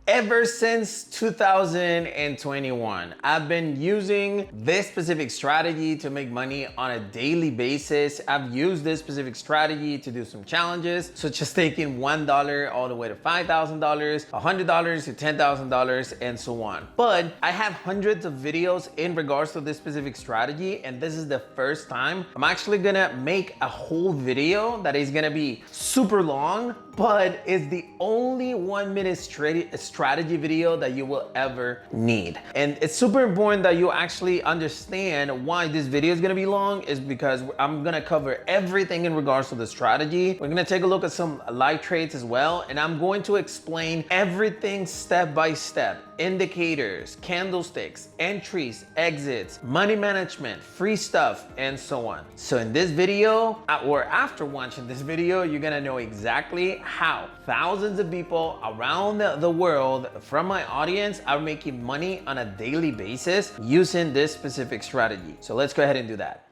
Ever since 2021, I've been using this specific strategy to make money on a daily basis. I've used this specific strategy to do some challenges, such as taking $1 all the way to $5,000, $100 to $10,000, and so on. But I have hundreds of videos in regards to this specific strategy, and this is the first time I'm actually gonna make a whole video that is gonna be super long, but it's the only 1 minute strategy video that you will ever need. And it's super important that you actually understand why this video is gonna be long, is because I'm gonna cover everything in regards to the strategy. We're gonna take a look at some live trades as well, and I'm going to explain everything step by step. Indicators, candlesticks, entries, exits, money management, free stuff, and so on. So in this video, or after watching this video, you're gonna know exactly how thousands of people around the world from my audience are making money on a daily basis using this specific strategy. So let's go ahead and do that.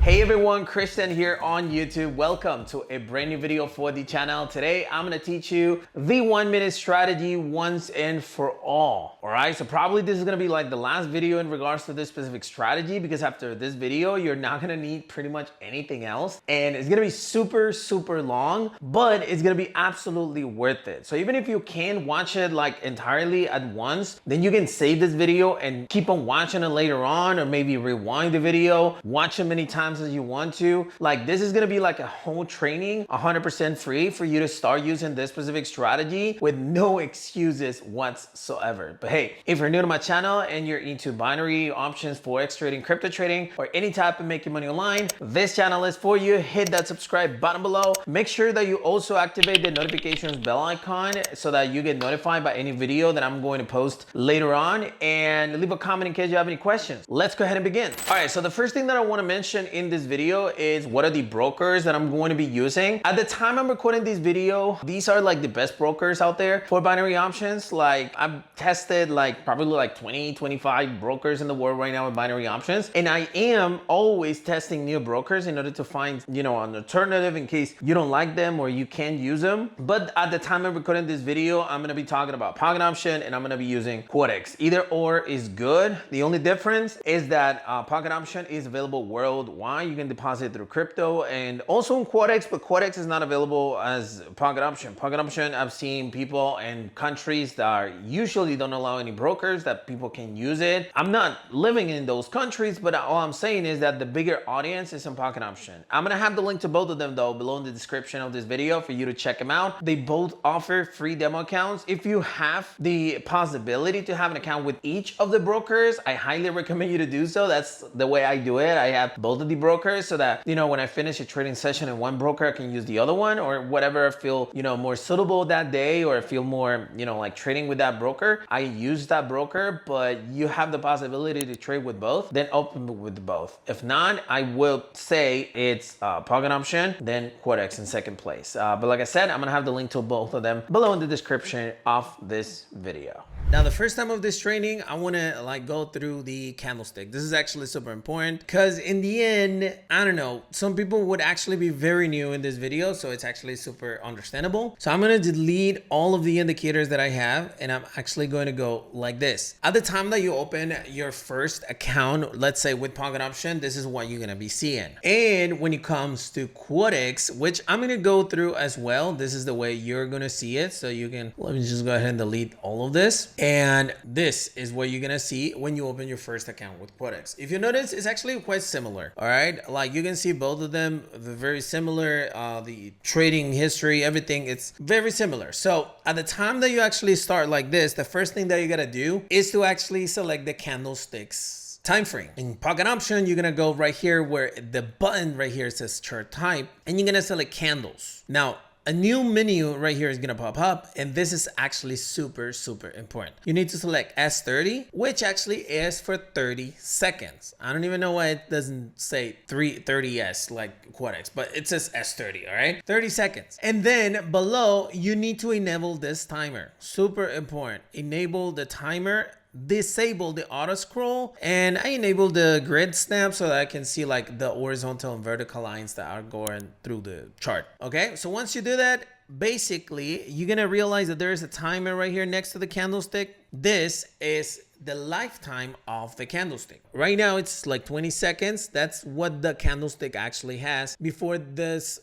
Hey everyone, Christian here on YouTube. Welcome to a brand new video for the channel. Today, I'm gonna teach you the 1 minute strategy once and for all. All right, so probably this is gonna be like the last video in regards to this specific strategy, because after this video, you're not gonna need pretty much anything else. And it's gonna be super, super long, but it's gonna be absolutely worth it. So even if you can't watch it like entirely at once, then you can save this video and keep on watching it later on, or maybe rewind the video, watch it many times as you want to. Like, this is gonna be like a whole training, 100% free for you to start using this specific strategy with no excuses whatsoever. But hey, if you're new to my channel and you're into binary options, forex trading, crypto trading, or any type of making money online, this channel is for you. Hit that subscribe button below. Make sure that you also activate the notifications bell icon so that you get notified by any video that I'm going to post later on, and leave a comment in case you have any questions. Let's go ahead and begin. All right, so the first thing that I want to mention in this video is what are the brokers that I'm going to be using. At the time I'm recording this video, these are like the best brokers out there for binary options. Like, I've tested like probably like 20, 25 brokers in the world right now with binary options. And I am always testing new brokers in order to find, you know, an alternative in case you don't like them or you can't use them. But at the time I'm recording this video, I'm gonna be talking about pocket option and I'm gonna be using Quotex. Either or is good. The only difference is that pocket option is available worldwide. You can deposit through crypto and also in Quotex, but Quotex is not available as pocket option. Pocket option, I've seen people in countries that usually don't allow any brokers that people can use it. I'm not living in those countries, but all I'm saying is that the bigger audience is in pocket option. I'm gonna have the link to both of them though below in the description of this video for you to check them out. They both offer free demo accounts. If you have the possibility to have an account with each of the brokers, I highly recommend you to do so. That's the way I do it. I have both of the brokers so that, you know, when I finish a trading session in one broker, I can use the other one, or whatever I feel, you know, more suitable that day, or I feel more, you know, like trading with that broker, I use that broker. But you have the possibility to trade with both, then open with both. If not, I will say it's pocket option, then Quotex in second place. But like I said, I'm gonna have the link to both of them below in the description of this video. Now, the first time of this training, I want to like go through the candlestick. This is actually super important because in the end, I don't know, some people would actually be very new in this video, so it's actually super understandable. So I'm going to delete all of the indicators that I have, and I'm actually going to go like this. At the time that you open your first account, let's say with pocket option, this is what you're going to be seeing. And when it comes to Quotex, which I'm going to go through as well, this is the way you're going to see it. So you can, let me just go ahead and delete all of this. And this is what you're gonna see when you open your first account with Quotex. If you notice, it's actually quite similar. All right, like you can see both of them, they're very similar. The trading history, everything, it's very similar. So at the time that you actually start like this, the first thing that you gotta do is to actually select the candlesticks time frame. In pocket option, you're gonna go right here where the button right here says chart type, and you're gonna select candles. Now, a new menu right here is gonna pop up, and this is actually super, super important. You need to select S30, which actually is for 30 seconds. I don't even know why it doesn't say 30S like Quotex, but it says S30, all right? 30 seconds. And then below, you need to enable this timer. Super important. Enable the timer disable the auto scroll, and I enable the grid snap so that I can see like the horizontal and vertical lines that are going through the chart. Okay, so once you do that, basically you're gonna realize that there is a timer right here next to the candlestick. This is the lifetime of the candlestick. Right now it's like 20 seconds. That's what the candlestick actually has before this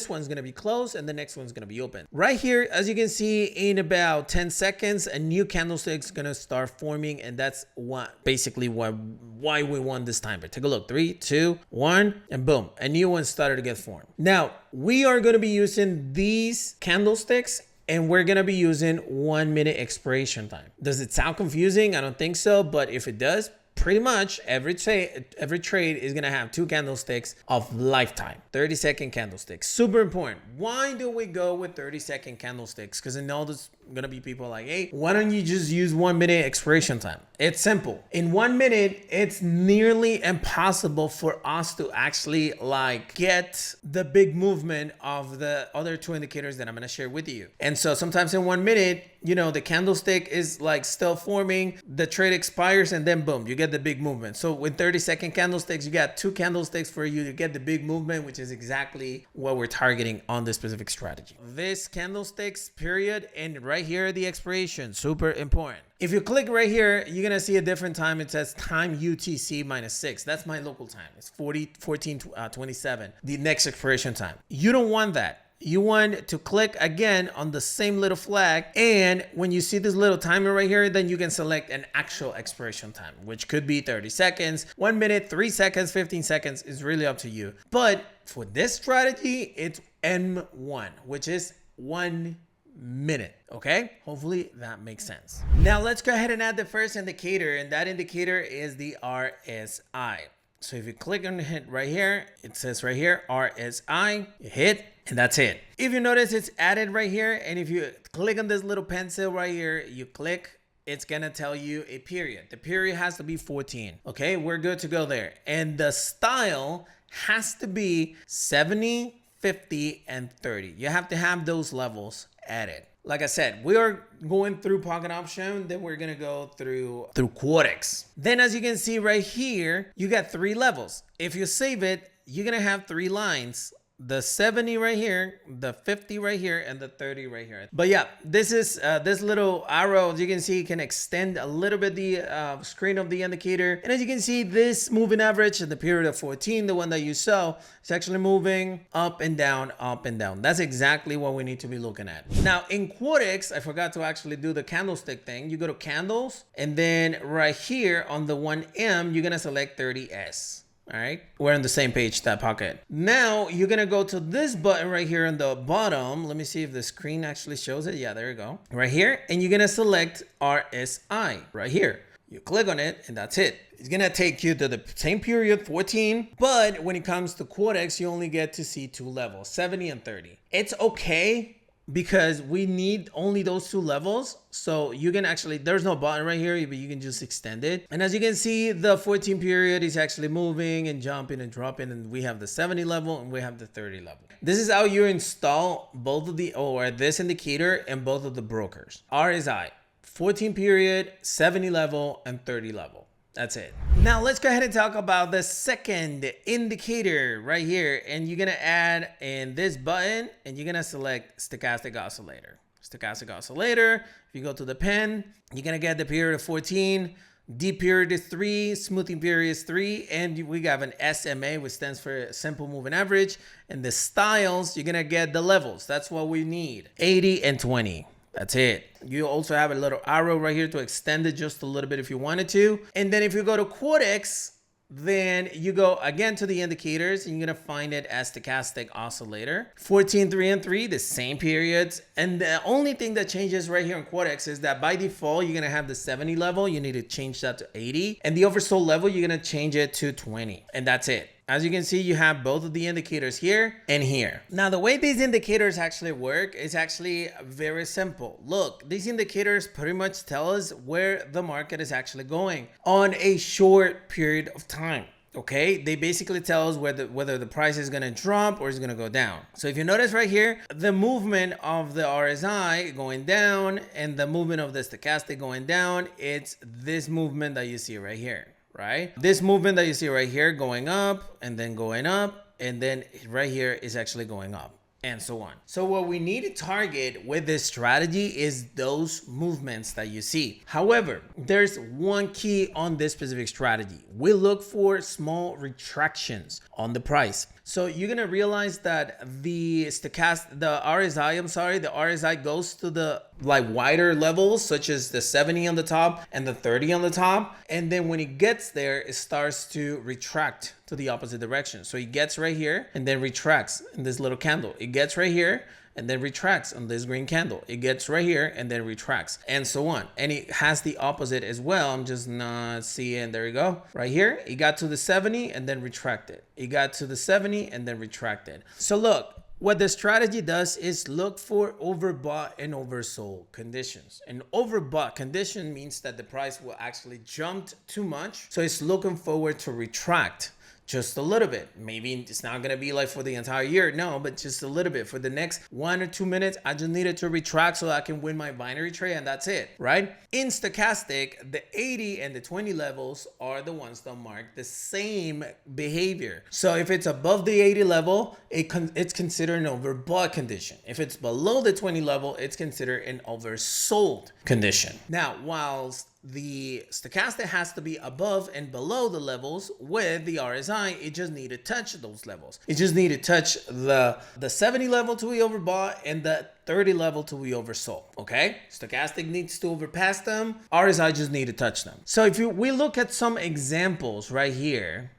one's gonna be closed and the next one's gonna be open. Right here, as you can see, in about 10 seconds, a new candlestick's gonna start forming, and that's why we want this timer. Take a look, 3, 2, 1, and boom, a new one started to get formed. Now, we are gonna be using these candlesticks, and we're gonna be using 1 minute expiration time. Does it sound confusing? I don't think so, but if it does, pretty much every trade is gonna have 2 candlesticks of lifetime, 30-second candlesticks. Super important. Why do we go with 30-second candlesticks? Because I know there's gonna be people like, hey, why don't you just use 1 minute expiration time? It's simple. In 1 minute, it's nearly impossible for us to actually like get the big movement of the other 2 indicators that I'm gonna share with you. And so sometimes in 1 minute, you know, the candlestick is like still forming, the trade expires, and then boom, you get the big movement. So with 30-second candlesticks, you got 2 candlesticks for you to get the big movement, which is exactly what we're targeting on this specific strategy. This candlesticks period, and right here the expiration, super important. If you click right here, you're gonna see a different time. It says time UTC -6. That's my local time. It's 14:27, the next expiration time. You don't want that. You want to click again on the same little flag, and when you see this little timer right here, then you can select an actual expiration time, which could be 30 seconds, 1 minute, 3 seconds, 15 seconds. Is really up to you. But for this strategy, it's M1, which is 1 minute. Okay, hopefully that makes sense. Now let's go ahead and add the first indicator, and that indicator is the RSI. So if you click on it right here, it says right here RSI, you hit, and that's it. If you notice, it's added right here, and if you click on this little pencil right here, you click, it's gonna tell you a period. The period has to be 14. Okay, we're good to go there. And the style has to be 70, 50, and 30. You have to have those levels added. Like I said, we are going through pocket option, then we're gonna go through Quotex. Then as you can see right here, you got 3 levels. If you save it, you're gonna have 3 lines. The 70 right here, the 50 right here, and the 30 right here. But yeah, this is this little arrow, as you can see, can extend a little bit the screen of the indicator. And as you can see, this moving average at the period of 14, the one that you saw, is actually moving up and down, up and down. That's exactly what we need to be looking at. Now in Quotex, I forgot to actually do the candlestick thing. You go to candles, and then right here on the 1M, you're gonna select 30S. All right, we're on the same page, that pocket. Now you're gonna go to this button right here on the bottom. Let me see if the screen actually shows it. Yeah, there you go. Right here, and you're gonna select RSI right here. You click on it, and that's it. It's gonna take you to the same period, 14, but when it comes to Quotex, you only get to see 2 levels, 70 and 30. It's okay, because we need only those 2 levels. So you can actually, there's no button right here, but you can just extend it. And as you can see, the 14 period is actually moving and jumping and dropping, and we have the 70 level and we have the 30 level. This is how you install both of the, or this indicator, and both of the brokers. RSI, 14 period, 70 level, and 30 level. That's it. Now let's go ahead and talk about the second indicator right here. And you're gonna add in this button, and you're gonna select Stochastic Oscillator. Stochastic Oscillator, if you go to the pen, you're gonna get the period of 14, D period is 3, smoothing period is 3, and we have an SMA, which stands for simple moving average. And the styles, you're gonna get the levels. That's what we need, 80 and 20. That's it. You also have a little arrow right here to extend it just a little bit if you wanted to. And then if you go to Quotex, then you go again to the indicators, and you're gonna find it as Stochastic Oscillator. 14, 3, and 3, the same periods. And the only thing that changes right here in Quotex is that by default, you're gonna have the 70 level. You need to change that to 80. And the oversold level, you're gonna change it to 20. And that's it. As you can see, you have both of the indicators here and here. Now, the way these indicators actually work is actually very simple. Look, these indicators pretty much tell us where the market is actually going on a short period of time. Okay, they basically tell us whether the price is going to drop or is going to go down. So if you notice right here, the movement of the RSI going down and the movement of the stochastic going down, it's this movement that you see right here, right? This movement that you see right here going up and then going up, and then right here is actually going up, and so on. So what we need to target with this strategy is those movements that you see. However, there's one key on this specific strategy. We look for small retractions on the price. So you're gonna realize that the RSI goes to the like wider levels, such as the 70 on the top and the 30 on the top. And then when it gets there, it starts to retract to the opposite direction. So it gets right here and then retracts in this little candle. It gets right here and then retracts on this green candle. It gets right here and then retracts, and so on. And it has the opposite as well. I'm just not seeing. There you go. Right here, it got to the 70 and then retracted. It got to the 70 and then retracted. So look, what the strategy does is look for overbought and oversold conditions. An overbought condition means that the price will actually jump too much. So it's looking forward to retract just a little bit. Maybe it's not going to be like for the entire year, no, but just a little bit. For the next 1 or 2 minutes, I just needed to retract so I can win my binary trade, and that's it, right? In stochastic, the 80 and the 20 levels are the ones that mark the same behavior. So if it's above the 80 level, it's considered an overbought condition. If it's below the 20 level, it's considered an oversold condition. Now, whilst the stochastic has to be above and below the levels, with the RSI, it just need to touch those levels. It just need to touch the 70 level to be overbought and the 30 level to be oversold. Okay, stochastic needs to overpass them. RSI just need to touch them. So if we look at some examples right here,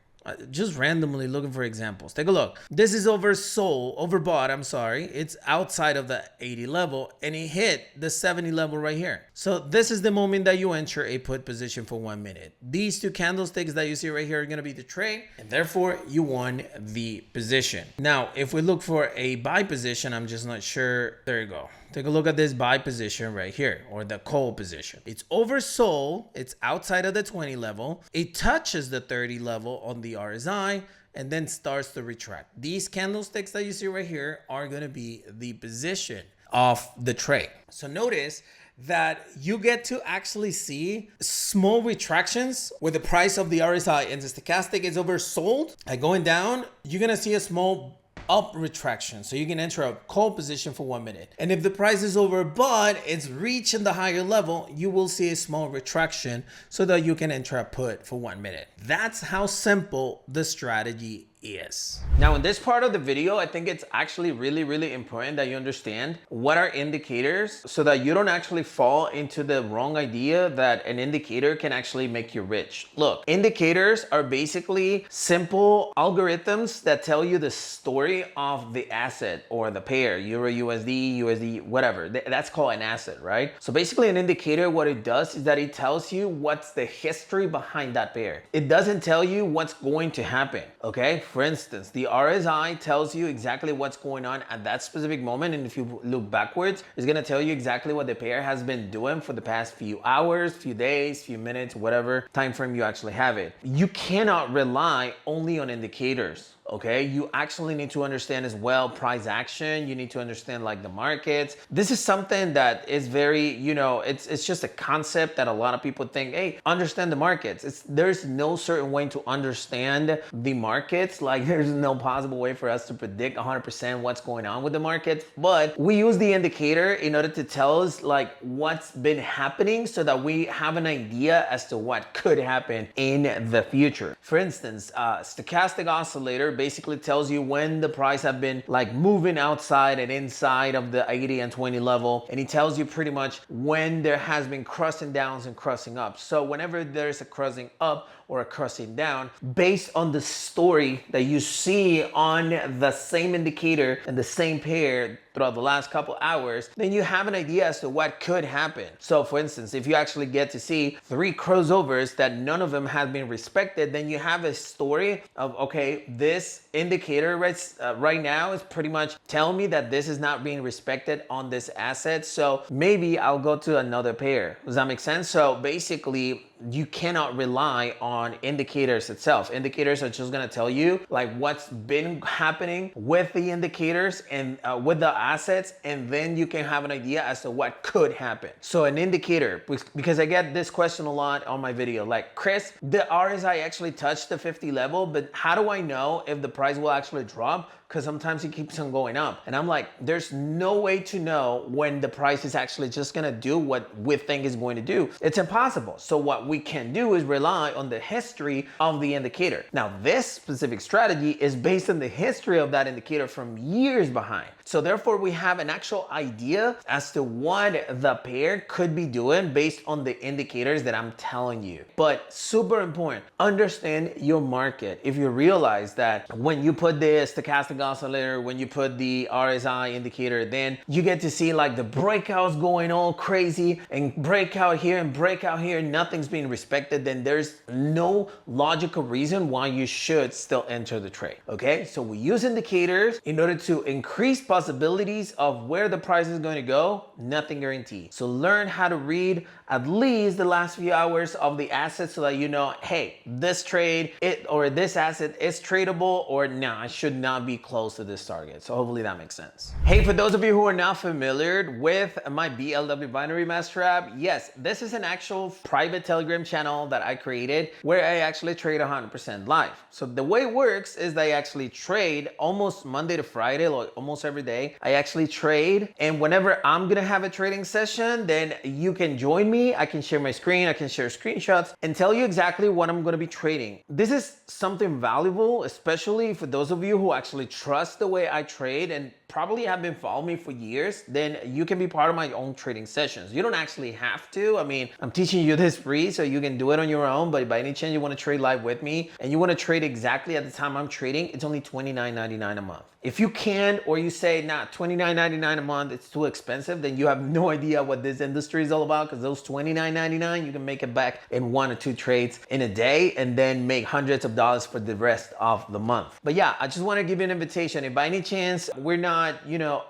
just randomly looking for examples. Take a look. This is overbought, I'm sorry. It's outside of the 80 level and it hit the 70 level right here. So this is the moment that you enter a put position for 1 minute. These two candlesticks that you see right here are going to be the trade, and therefore you won the position. Now, if we look for a buy position, I'm just not sure. There you go. Take a look at this buy position right here, or the call position. It's oversold. It's outside of the 20 level. It touches the 30 level on the RSI and then starts to retract. These candlesticks that you see right here are going to be the position of the trade. So notice that you get to actually see small retractions where the price of the RSI and the stochastic is oversold. Like going down, you're going to see a small up retraction. So you can enter a call position for 1 minute. And if the price is overbought, it's reaching the higher level, you will see a small retraction so that you can enter a put for 1 minute. That's how simple the strategy is. Now in this part of the video, I think it's actually really important that you understand what are indicators so that you don't actually fall into the wrong idea that an indicator can actually make you rich. Look, indicators are basically simple algorithms that tell you the story of the asset or the pair, Euro USD, whatever. That's called an asset, right? So basically an indicator, what it does is that it tells you what's the history behind that pair. It doesn't tell you what's going to happen, okay? For instance, the RSI tells you exactly what's going on at that specific moment. And if you look backwards, it's going to tell you exactly what the pair has been doing for the past few hours, few days, few minutes, whatever time frame you actually have it. You cannot rely only on indicators. Okay, you actually need to understand as well price action. You need to understand like the markets. This is something that is very, it's just a concept that a lot of people think, hey, understand the markets. There's no certain way to understand the markets. Like there's no possible way for us to predict 100% what's going on with the markets. But we use the indicator in order to tell us like what's been happening so that we have an idea as to what could happen in the future. For instance, stochastic oscillator basically tells you when the price have been like moving outside and inside of the 80 and 20 level, and it tells you pretty much when there has been crossing downs and crossing up. So whenever there's a crossing up or a crossing down, based on the story that you see on the same indicator and the same pair throughout the last couple hours, then you have an idea as to what could happen. So for instance, if you actually get to see 3 crossovers that none of them have been respected, then you have a story of, okay, this indicator right now is pretty much telling me that this is not being respected on this asset. So maybe I'll go to another pair. Does that make sense? So basically, you cannot rely on indicators itself. Indicators are just gonna tell you like what's been happening with the indicators and with the assets, and then you can have an idea as to what could happen. So an indicator, because I get this question a lot on my video, like, Chris, the RSI actually touched the 50 level, but how do I know if the price will actually drop? Because sometimes it keeps on going up. And I'm like, there's no way to know when the price is actually just gonna do what we think is going to do. It's impossible. So what we can do is rely on the history of the indicator. Now, this specific strategy is based on the history of that indicator from years behind. So therefore, we have an actual idea as to what the pair could be doing based on the indicators that I'm telling you. But super important, understand your market. If you realize that when you put the stochastic oscillator, when you put the RSI indicator, then you get to see like the breakouts going all crazy and breakout here and breakout here, nothing's being respected, then there's no logical reason why you should still enter the trade. Okay, so we use indicators in order to increase possibilities of where the price is going to go, nothing guaranteed. So learn how to read at least the last few hours of the asset so that you know, hey, this trade or this asset is tradable, or no, I should not be close to this target. So hopefully that makes sense. Hey, for those of you who are not familiar with my BLW binary master app, yes, this is an actual private Telegram channel that I created where I actually trade 100% live. So the way it works is that I actually trade almost Monday to Friday, like almost every day. I actually trade, and whenever I'm gonna have a trading session, then you can join me. I can share my screen, I can share screenshots and tell you exactly what I'm gonna be trading. This is something valuable, especially for those of you who actually trust the way I trade and probably have been following me for years. Then you can be part of my own trading sessions. You don't actually have to. I mean, I'm teaching you this free so you can do it on your own, but by any chance you want to trade live with me and you want to trade exactly at the time I'm trading, it's only $29.99 a month. If you can, or you say, nah, $29.99 a month, it's too expensive, then you have no idea what this industry is all about, because those $29.99, you can make it back in 1 or 2 trades in a day and then make hundreds of dollars for the rest of the month. But yeah, I just want to give you an invitation. If by any chance we're not,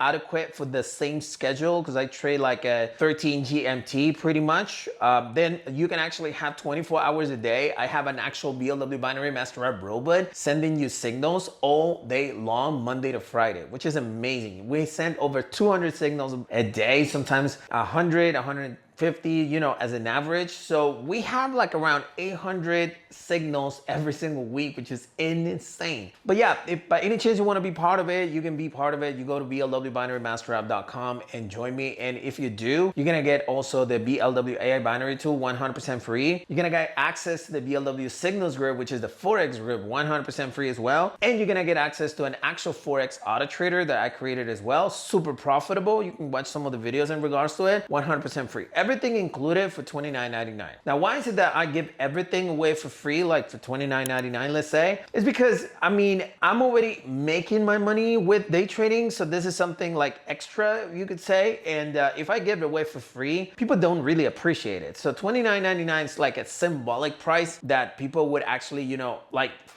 adequate for the same schedule, because I trade like a 13 GMT pretty much, then you can actually have 24 hours a day. I have an actual BLW binary master app robot sending you signals all day long, Monday to Friday, which is amazing. We send over 200 signals a day, sometimes 100, 150, as an average. So we have like around 800 signals every single week, which is insane. But yeah, if by any chance you want to be part of it, you can be part of it. You go to blwbinarymasterapp.com and join me. And if you do, you're going to get also the BLW AI binary tool 100% free. You're going to get access to the BLW signals group, which is the Forex group, 100% free as well. And you're going to get access to an actual Forex auto trader that I created as well. Super profitable. You can watch some of the videos in regards to it, 100% free. Everything included for $29.99. Now, why is it that I give everything away for free, like for $29.99, let's say? It's because, I'm already making my money with day trading. So this is something like extra, you could say. And if I give it away for free, people don't really appreciate it. So $29.99 is like a symbolic price that people would actually,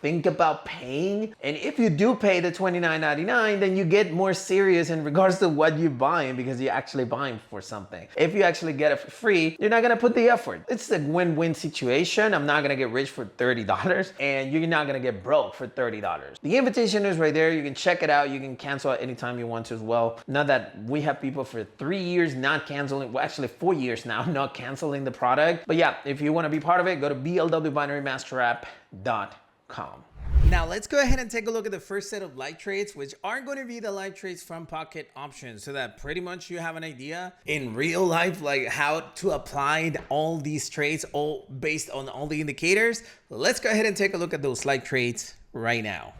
think about paying. And if you do pay the $29.99, then you get more serious in regards to what you're buying, because you're actually buying for something. If you actually get it for free, you're not gonna put the effort. It's a win-win situation. I'm not gonna get rich for $30 and you're not gonna get broke for $30. The invitation is right there. You can check it out. You can cancel at any time you want to as well. Now that we have people for 3 years not canceling, well, actually 4 years now, not canceling the product. But yeah, if you wanna be part of it, go to blwbinarymasterapp.com. Now let's go ahead and take a look at the first set of live trades, which are going to be the live trades from Pocket Options, so that pretty much you have an idea in real life, like how to apply all these trades, all based on all the indicators. Let's go ahead and take a look at those live trades right now.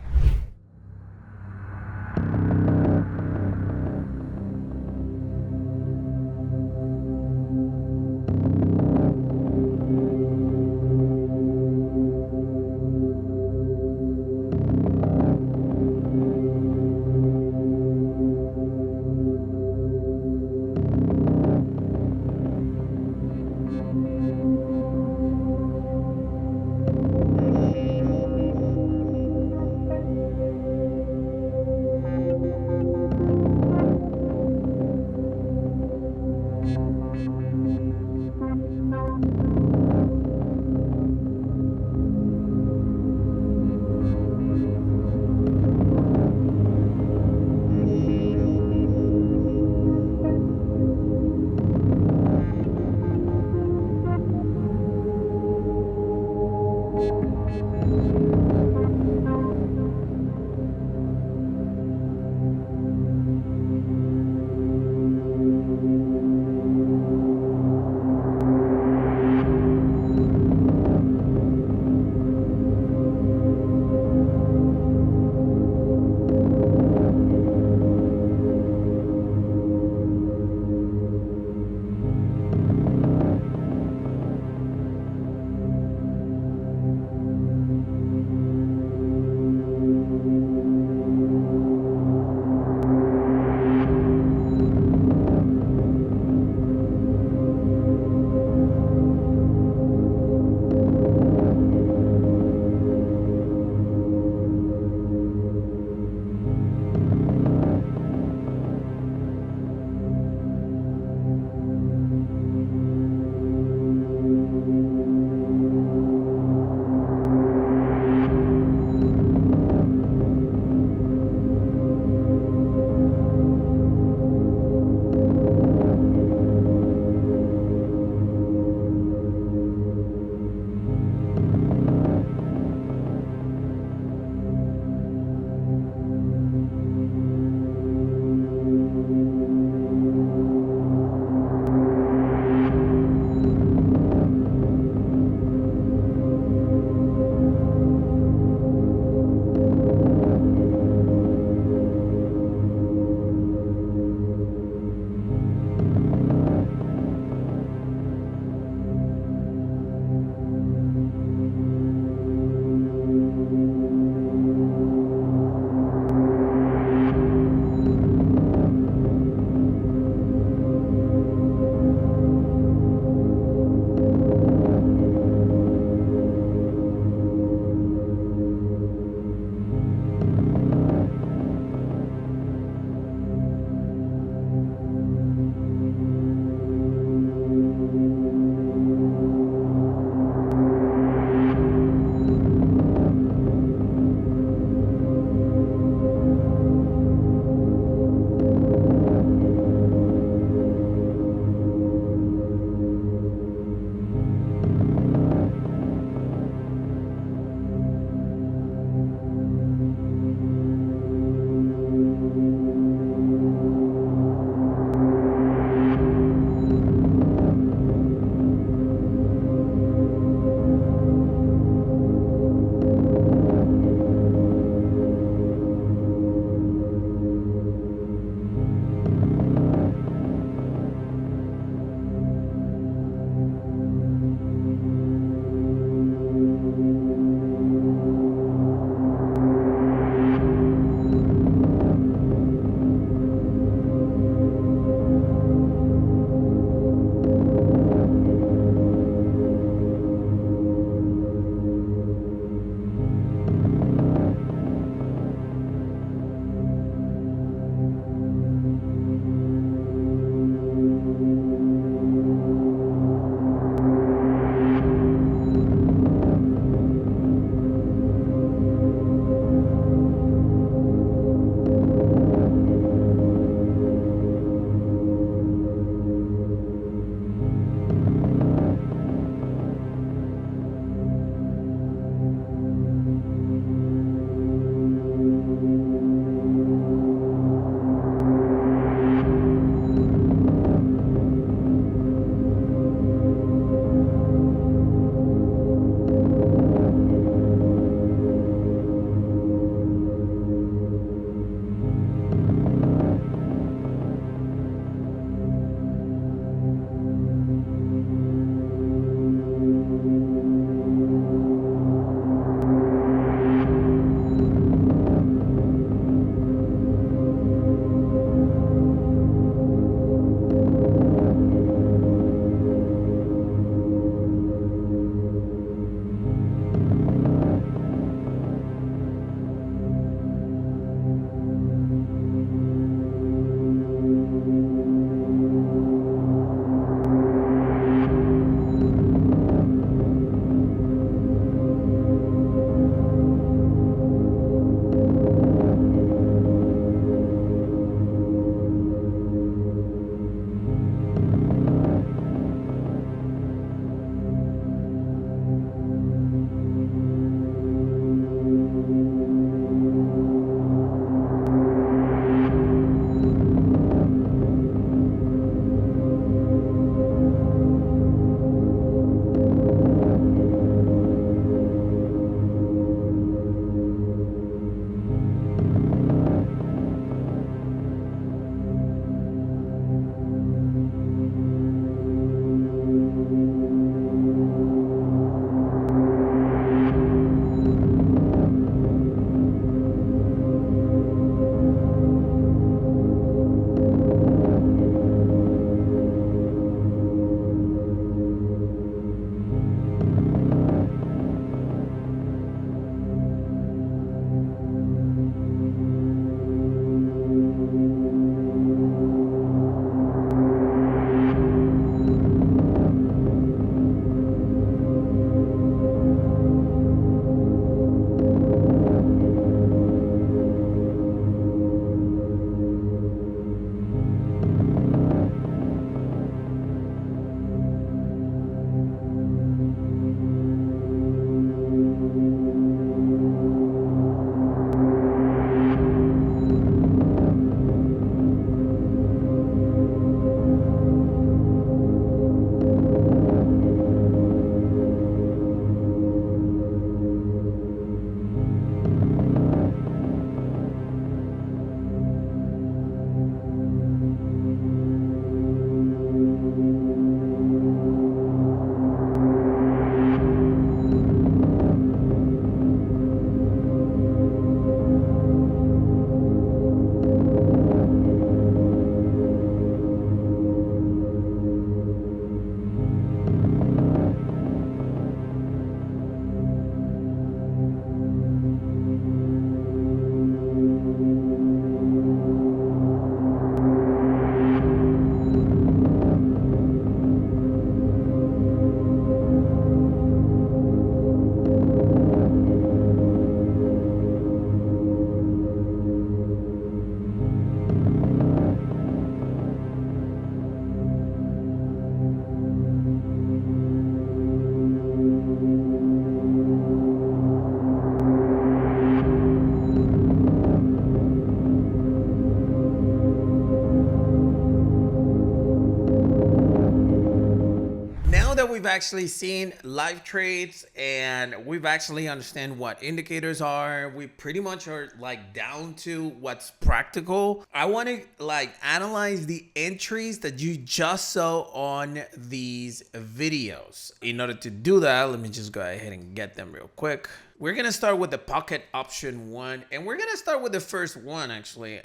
actually seen live trades and we've actually understand what indicators are. We pretty much are like down to what's practical. I want to like analyze the entries that you just saw on these videos. In order to do that, let me just go ahead and get them real quick. We're gonna start with the pocket option one, and we're gonna start with the first one actually,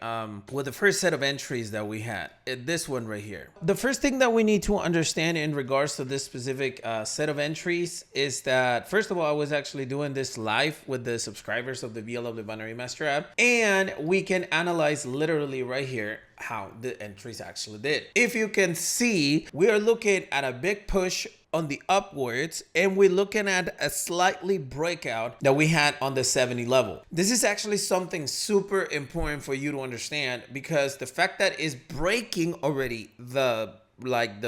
with the first set of entries that we had. This one right here. The first thing that we need to understand in regards to this specific set of entries is that, first of all, I was actually doing this live with the subscribers of the VLW Binary Master app, and we can analyze literally right here how the entries actually did. If you can see, we are looking at a big push on the upwards, and we're looking at a slightly breakout that we had on the 70 level. This is actually something super important for you to understand, because the fact that it's breaking already the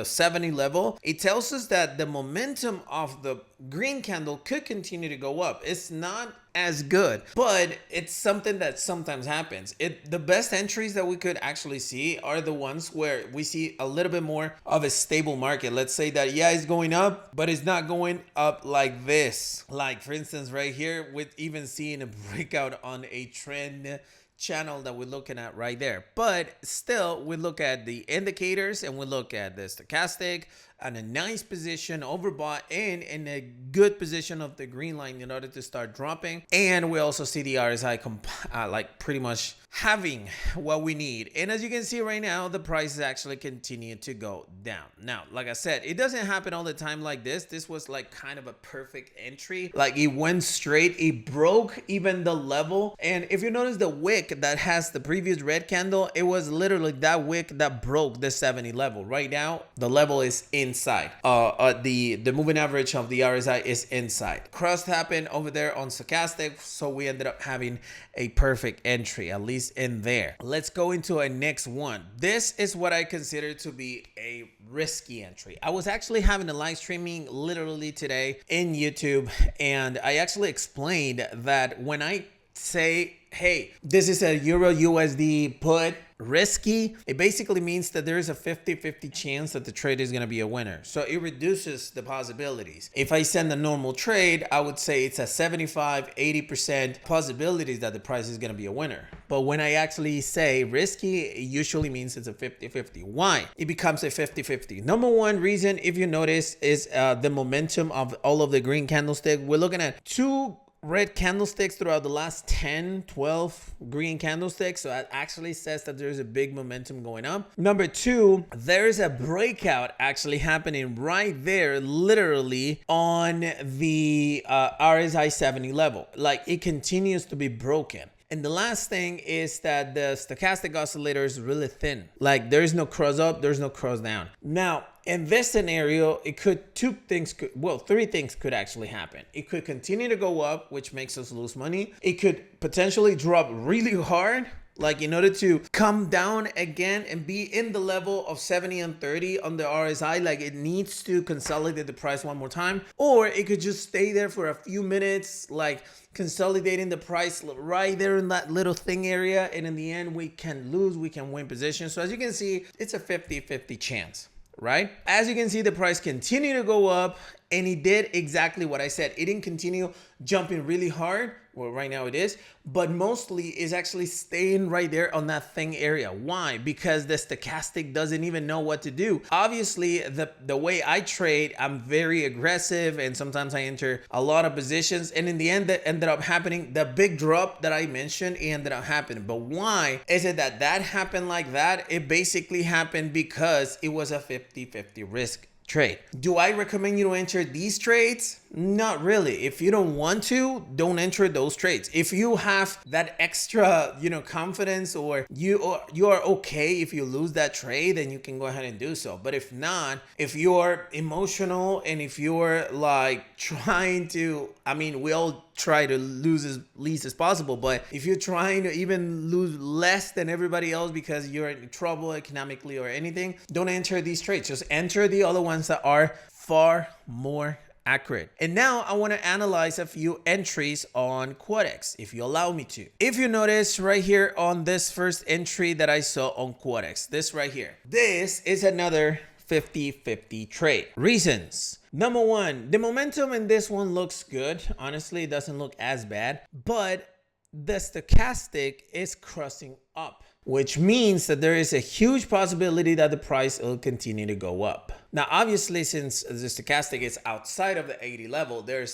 70 level, it tells us that the momentum of the green candle could continue to go up. It's not as good, but it's something that sometimes happens. The best entries that we could actually see are the ones where we see a little bit more of a stable market. Let's say that, yeah, it's going up, but it's not going up like this. Like for instance, right here, with even seeing a breakout on a trend channel that we're looking at right there. But still, we look at the indicators and we look at the stochastic and a nice position overbought and in a good position of the green line in order to start dropping. And we also see the RSI like pretty much having what we need. And as you can see right now, the prices actually continue to go down. Now, like I said, it doesn't happen all the time like this. This was like kind of a perfect entry. Like it went straight, it broke even the level. And if you notice the wick that has the previous red candle, it was literally that wick that broke the 70 level. Right now, the level is inside. The moving average of the RSI is inside. Cross happened over there on stochastic, so we ended up having a perfect entry, at least in there. Let's go into a next one. This is what I consider to be a risky entry. I was actually having a live streaming literally today in YouTube, and I actually explained that when I say, hey, this is a Euro USD put risky, it basically means that there is a 50-50 chance that the trade is going to be a winner. So it reduces the possibilities. If I send a normal trade, I would say it's a 75-80% possibilities that the price is going to be a winner. But when I actually say risky, it usually means it's a 50-50. Why? It becomes a 50-50. Number one reason, if you notice, is the momentum of all of the green candlestick. We're looking at two red candlesticks throughout the last 10-12 green candlesticks, so that actually says that there's a big momentum going up. Number two, there's a breakout actually happening right there, literally on the RSI 70 level. Like it continues to be broken. And the last thing is that the stochastic oscillator is really thin. Like there is no cross up, there's no cross down. Now, in this scenario, three things could actually happen. It could continue to go up, which makes us lose money. It could potentially drop really hard, like in order to come down again and be in the level of 70 and 30 on the RSI, like it needs to consolidate the price one more time. Or it could just stay there for a few minutes, like consolidating the price right there in that little thing area. And in the end, we can lose, we can win position. So as you can see, it's a 50-50 chance. Right? As you can see, the price continued to go up, and it did exactly what I said. It didn't continue jumping really hard. Well, right now it is, but mostly is actually staying right there on that thing area. Why? Because the stochastic doesn't even know what to do. Obviously, the way I trade, I'm very aggressive, and sometimes I enter a lot of positions, and in the end, that ended up happening. The big drop that I mentioned, it ended up happening. But why is it that happened like that? It basically happened because it was a 50-50 risk trade. Do I recommend you to enter these trades? Not really. If you don't want to, don't enter those trades. If you have that extra, confidence, or you are okay if you lose that trade, then you can go ahead and do so. But if not, if you're emotional and if you're like trying to, we all try to lose as least as possible, but if you're trying to even lose less than everybody else because you're in trouble economically or anything, don't enter these trades. Just enter the other ones that are far more accurate. And now I want to analyze a few entries on Quotex, if you allow me to. If you notice right here on this first entry that I saw on Quotex, this right here, this is another 50-50 trade. Reasons. Number one, the momentum in this one looks good. Honestly, it doesn't look as bad, but the stochastic is crossing up, which means that there is a huge possibility that the price will continue to go up. Now, obviously, since the stochastic is outside of the 80 level, there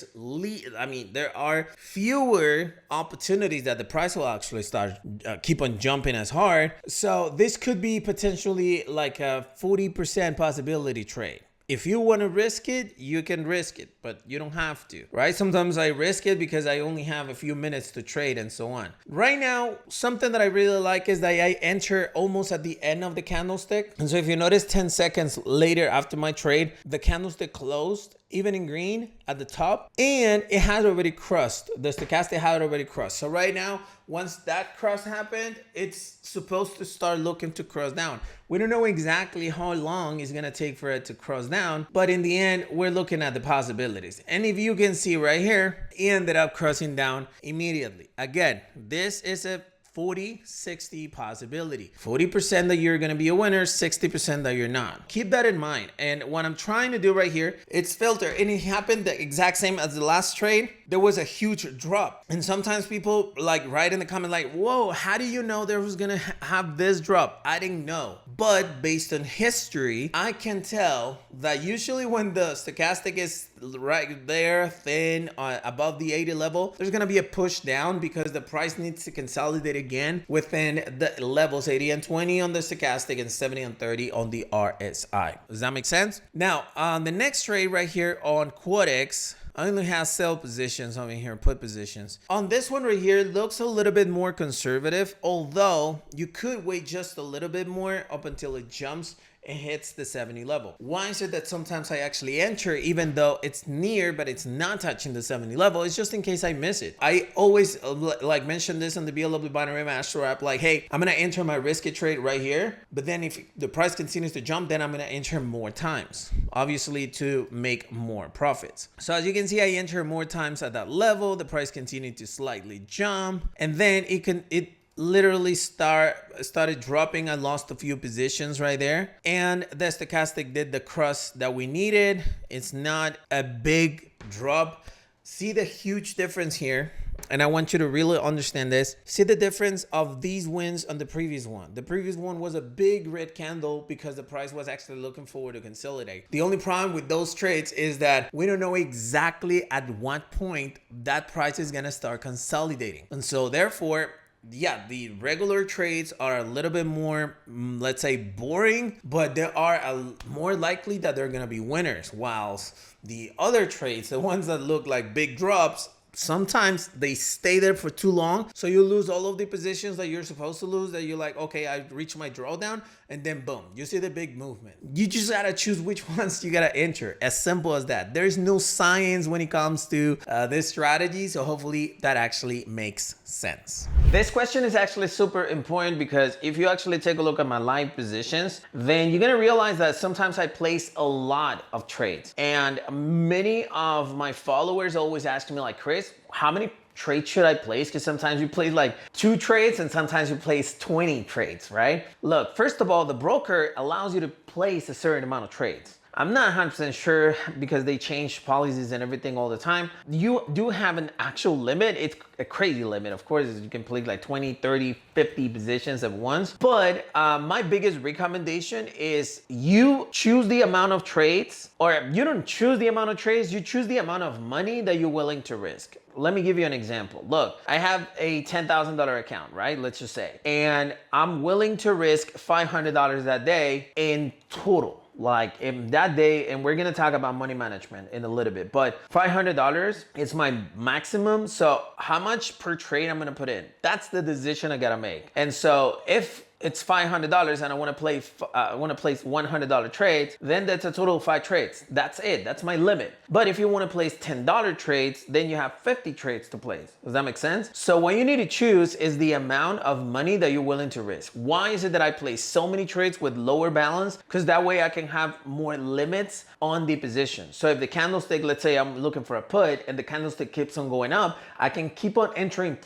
are fewer opportunities that the price will actually start keep on jumping as hard. So this could be potentially like a 40% possibility trade. If you want to risk it, you can risk it, but you don't have to, right? Sometimes I risk it because I only have a few minutes to trade and so on. Right now, something that I really like is that I enter almost at the end of the candlestick. And so if you notice 10 seconds later after my trade, the candlestick closed even in green at the top, and it has already crossed. The stochastic had already crossed. So right now, once that cross happened, it's supposed to start looking to cross down. We don't know exactly how long it's gonna take for it to cross down, but in the end, we're looking at the possibilities. And if you can see right here, it ended up crossing down immediately. Again, this is a 40-60 possibility. 40% that you're gonna be a winner, 60% that you're not. Keep that in mind. And what I'm trying to do right here, it's filter, and it happened the exact same as the last trade. There was a huge drop, and sometimes people like write in the comment like, whoa, how do you know there was gonna have this drop? I didn't know, but based on history, I can tell that usually when the stochastic is right there thin above the 80 level, there's gonna be a push down because the price needs to consolidate again within the levels 80 and 20 on the stochastic and 70 and 30 on the RSI. Does that make sense? Now, on the next trade right here on Quotex, I only have sell positions over here, put positions. On this one right here, it looks a little bit more conservative, although you could wait just a little bit more up until it jumps and hits the 70 level. Why is it that sometimes I actually enter even though it's near, but it's not touching the 70 level? It's just in case I miss it. I always like mention this on the BLW Binary Master app, like, hey, I'm gonna enter my risky trade right here, but then if the price continues to jump, then I'm gonna enter more times, obviously to make more profits. So as you can see, I enter more times at that level, the price continued to slightly jump, and then it literally started dropping. I lost a few positions right there, and the stochastic did the cross that we needed. It's not a big drop. See the huge difference here, and I want you to really understand this. See the difference of these wins on the previous one. The previous one was a big red candle because the price was actually looking forward to consolidate. The only problem with those trades is that we don't know exactly at what point that price is gonna start consolidating, and so therefore, yeah, the regular trades are a little bit more, let's say, boring, but they are more likely that they're going to be winners. Whilst the other trades, the ones that look like big drops, sometimes they stay there for too long. So you lose all of the positions that you're supposed to lose, that you're like, okay, I reached my drawdown, and then boom, you see the big movement. You just got to choose which ones you got to enter. As simple as that. There's no science when it comes to this strategy. So hopefully that actually makes sense. This question is actually super important because if you actually take a look at my live positions, then you're going to realize that sometimes I place a lot of trades, and many of my followers always ask me like, Chris, how many trades should I place? Because sometimes you place like 2 trades and sometimes you place 20 trades, right? Look, first of all, the broker allows you to place a certain amount of trades. I'm not 100% sure because they change policies and everything all the time. You do have an actual limit. It's a crazy limit. Of course, you can place like 20, 30, 50 positions at once. But my biggest recommendation is you choose the amount of trades, or you don't choose the amount of trades, you choose the amount of money that you're willing to risk. Let me give you an example. Look, I have a $10,000 account, right? Let's just say, and I'm willing to risk $500 that day in total. Like in that day, and we're gonna talk about money management in a little bit, but $500 is my maximum. So how much per trade I'm gonna put in? That's the decision I gotta make. And so if it's $500 and I want to place $100 trades, then that's a total of 5 trades. That's it. That's my limit. But if you want to place $10 trades, then you have 50 trades to place. Does that make sense? So what you need to choose is the amount of money that you're willing to risk. Why is it that I place so many trades with lower balance? Because that way I can have more limits on the position. So if the candlestick, let's say I'm looking for a put and the candlestick keeps on going up, I can keep on entering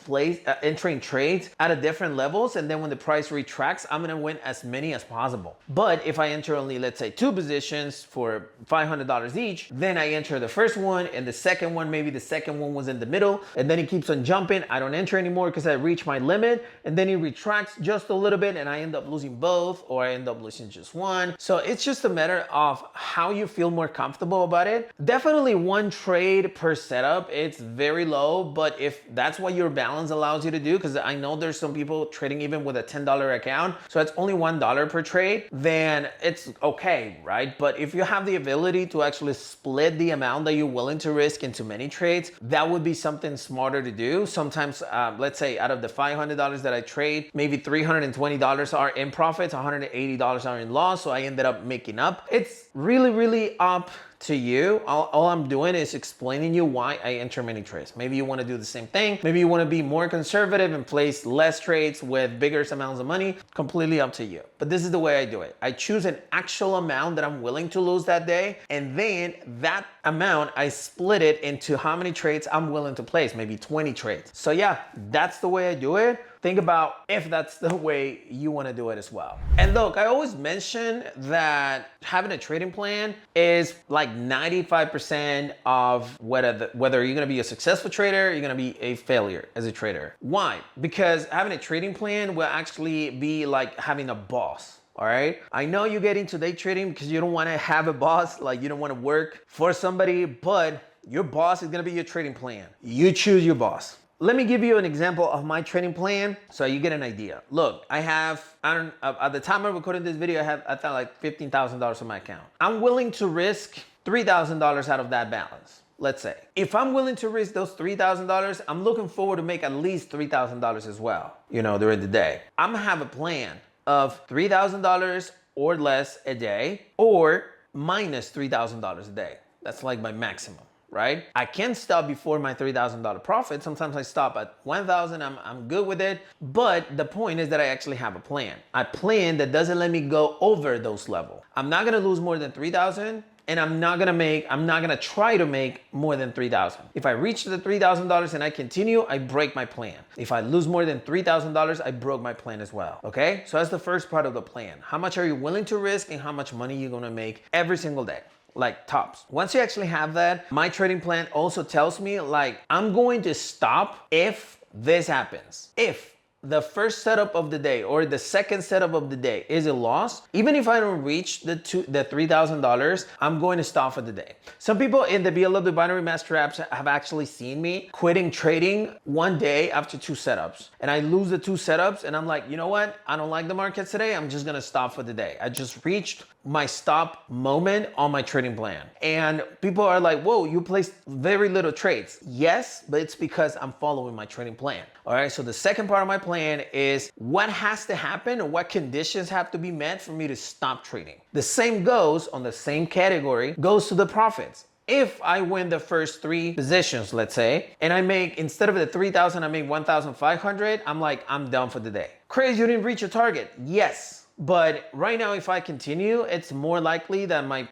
trades at a different levels, and then when the price retracts retracts, I'm gonna win as many as possible. But if I enter only, let's say 2 positions for $500 each, then I enter the first one and the second one, maybe the second one was in the middle, and then it keeps on jumping. I don't enter anymore because I reach my limit, and then it retracts just a little bit and I end up losing both, or I end up losing just one. So it's just a matter of how you feel more comfortable about it. Definitely 1 trade per setup, it's very low, but if that's what your balance allows you to do, because I know there's some people trading even with a $10 account, so it's only $1 per trade, then it's okay, right? But if you have the ability to actually split the amount that you're willing to risk into many trades, that would be something smarter to do. Sometimes, let's say out of the $500 that I trade, maybe $320 are in profits, $180 are in loss, so I ended up making up. It's really up to you. All I'm doing is explaining you why I enter many trades. Maybe you want to do the same thing. Maybe you want to be more conservative and place less trades with bigger amounts of money. Completely up to you. But this is the way I do it. I choose an actual amount that I'm willing to lose that day, and then that amount I split it into how many trades I'm willing to place, maybe 20 trades. So yeah, that's the way I do it. Think about if that's the way you want to do it as well. And look, I always mention that having a trading plan is like 95% of whether you're going to be a successful trader, you're going to be a failure as a trader. Why? Because having a trading plan will actually be like having a boss. All right. I know you get into day trading because you don't want to have a boss, like you don't want to work for somebody, but your boss is going to be your trading plan. You choose your boss. Let me give you an example of my trading plan so you get an idea. Look, I have, at the time I'm recording this video, I thought like $15,000 on my account. I'm willing to risk $3,000 out of that balance. Let's say, if I'm willing to risk those $3,000, I'm looking forward to make at least $3,000 as well, during the day. I'm gonna have a plan of $3,000 or less a day, or minus $3,000 a day. That's like my maximum. Right? I can stop before my $3,000 profit. Sometimes I stop at 1,000. I'm good with it. But the point is that I actually have a plan. A plan that doesn't let me go over those levels. I'm not going to lose more than 3,000, and I'm not going to try to make more than 3,000. If I reach the $3,000 and I continue, I break my plan. If I lose more than $3,000, I broke my plan as well. Okay? So that's the first part of the plan. How much are you willing to risk and how much money you're going to make every single day? Like tops. Once you actually have that, my trading plan also tells me like, I'm going to stop if this happens. If the first setup of the day or the second setup of the day is a loss, even if I don't reach the $3,000, I'm going to stop for the day. Some people in the BLW binary master apps have actually seen me quitting trading one day after 2 setups. And I lose the 2 setups and I'm like, you know what? I don't like the markets today. I'm just gonna stop for the day. I just reached my stop moment on my trading plan. And people are like, whoa, you placed very little trades. Yes, but it's because I'm following my trading plan. All right, so the second part of my plan is what has to happen or what conditions have to be met for me to stop trading. The same goes on the same category, goes to the profits. If I win the first 3 positions, let's say, and I make, instead of the 3,000, I make 1,500, I'm like, I'm done for the day. Crazy, you didn't reach your target. Yes. But right now, if I continue, it's more likely that my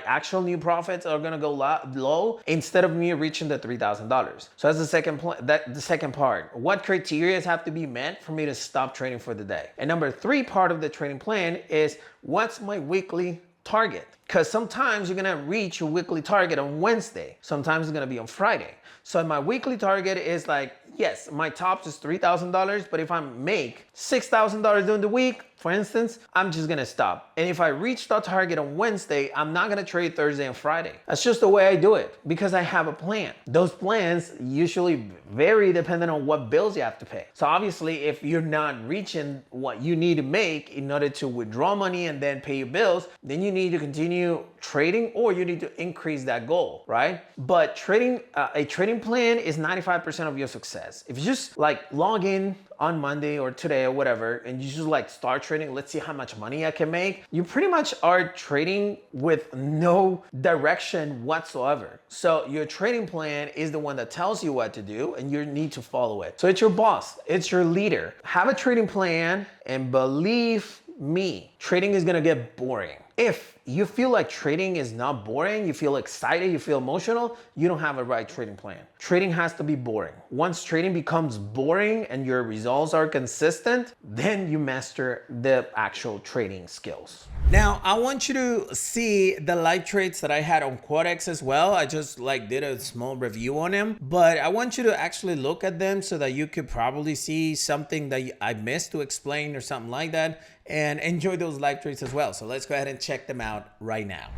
actual new profits are gonna go low instead of me reaching the $3,000. So that's the second part. What criteria have to be met for me to stop trading for the day? And number 3 part of the trading plan is what's my weekly target? Because sometimes you're gonna reach your weekly target on Wednesday. Sometimes it's gonna be on Friday. So my weekly target is like, yes, my tops is $3,000, but if I make $6,000 during the week, for instance, I'm just gonna stop. And if I reach that target on Wednesday, I'm not gonna trade Thursday and Friday. That's just the way I do it because I have a plan. Those plans usually vary depending on what bills you have to pay. So obviously, if you're not reaching what you need to make in order to withdraw money and then pay your bills, then you need to continue trading or you need to increase that goal, right? But trading, a trading plan is 95% of your success. If you just like log in on Monday or today or whatever, and you just like start trading, let's see how much money I can make, you pretty much are trading with no direction whatsoever. So your trading plan is the one that tells you what to do and you need to follow it. So it's your boss, it's your leader. Have a trading plan and believe me, trading is gonna get boring. If you feel like trading is not boring, you feel excited, you feel emotional, you don't have a right trading plan. Trading has to be boring. Once trading becomes boring and your results are consistent, then you master the actual trading skills. Now, I want you to see the live trades that I had on Quotex as well. I just did a small review on them, but I want you to actually look at them so that you could probably see something that I missed to explain or something like that, and enjoy those live trades as well. So let's go ahead and check them out right now.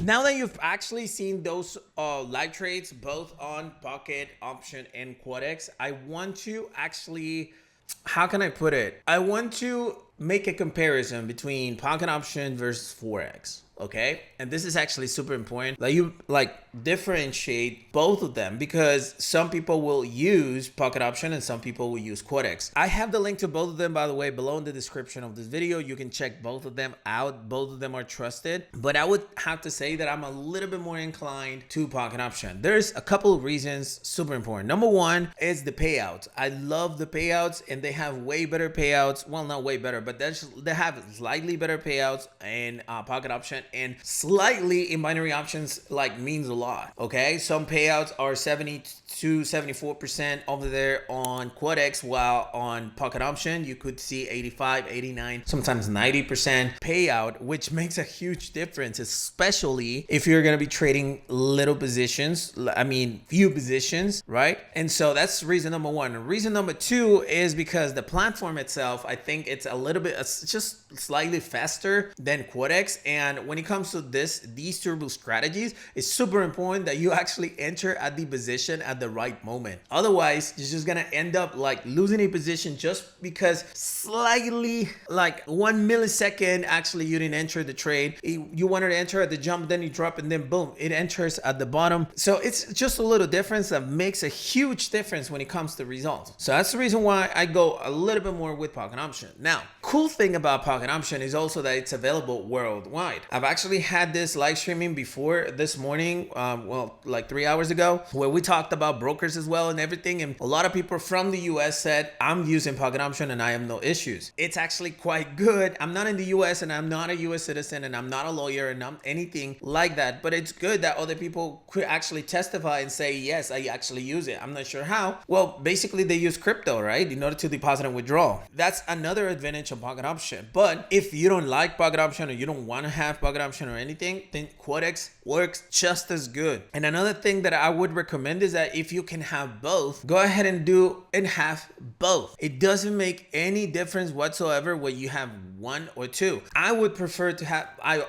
Now that you've actually seen those live trades, both on Pocket Option and Quotex, I want to actually, how can I put it? I want to make a comparison between Pocket Option versus Forex. Okay, and this is actually super important that you differentiate both of them, because some people will use Pocket Option and some people will use Quotex. I have the link to both of them, by the way, below in the description of this video. You can check both of them out. Both of them are trusted, but I would have to say that I'm a little bit more inclined to Pocket Option. There's a couple of reasons, super important. Number one is the payouts. I love the payouts, and they have way better payouts. Well, not way better, but they have slightly better payouts in Pocket Option, and slightly in binary options means a lot. Okay, some payouts are 70 to 74% over there on Quotex, while on Pocket Option you could see 85, 89, sometimes 90% payout, which makes a huge difference, especially if you're going to be trading little positions, few positions, right? And so that's reason number one. Reason number two is because the platform itself, I think it's a little bit, it's just slightly faster than Quotex. And when it comes to these turbo strategies, it's super important that you actually enter at the position at the right moment. Otherwise, you're just gonna end up losing a position just because slightly 1 millisecond actually you didn't enter the trade. You wanted to enter at the jump, then you drop, and then boom, it enters at the bottom. So it's just a little difference that makes a huge difference when it comes to results. So that's the reason why I go a little bit more with Pocket Option. Now, cool thing about Pocket Option is also that it's available worldwide. I've actually had this live streaming before this morning, 3 hours ago, where we talked about brokers as well and everything, and a lot of people from the US said, I'm using Pocket Option and I have no issues. It's actually quite good. I'm not in the US and I'm not a US citizen and I'm not a lawyer and I'm anything like that, but it's good that other people could actually testify and say, yes, I actually use it. I'm not sure how. Well, basically they use crypto, right, in order to deposit and withdraw. That's another advantage of Pocket Option. But if you don't like Pocket Option or you don't want to have Pocket Option or anything, then Quotex works just as good. And another thing that I would recommend is that if you can have both, go ahead and have both. It doesn't make any difference whatsoever whether you have one or two. I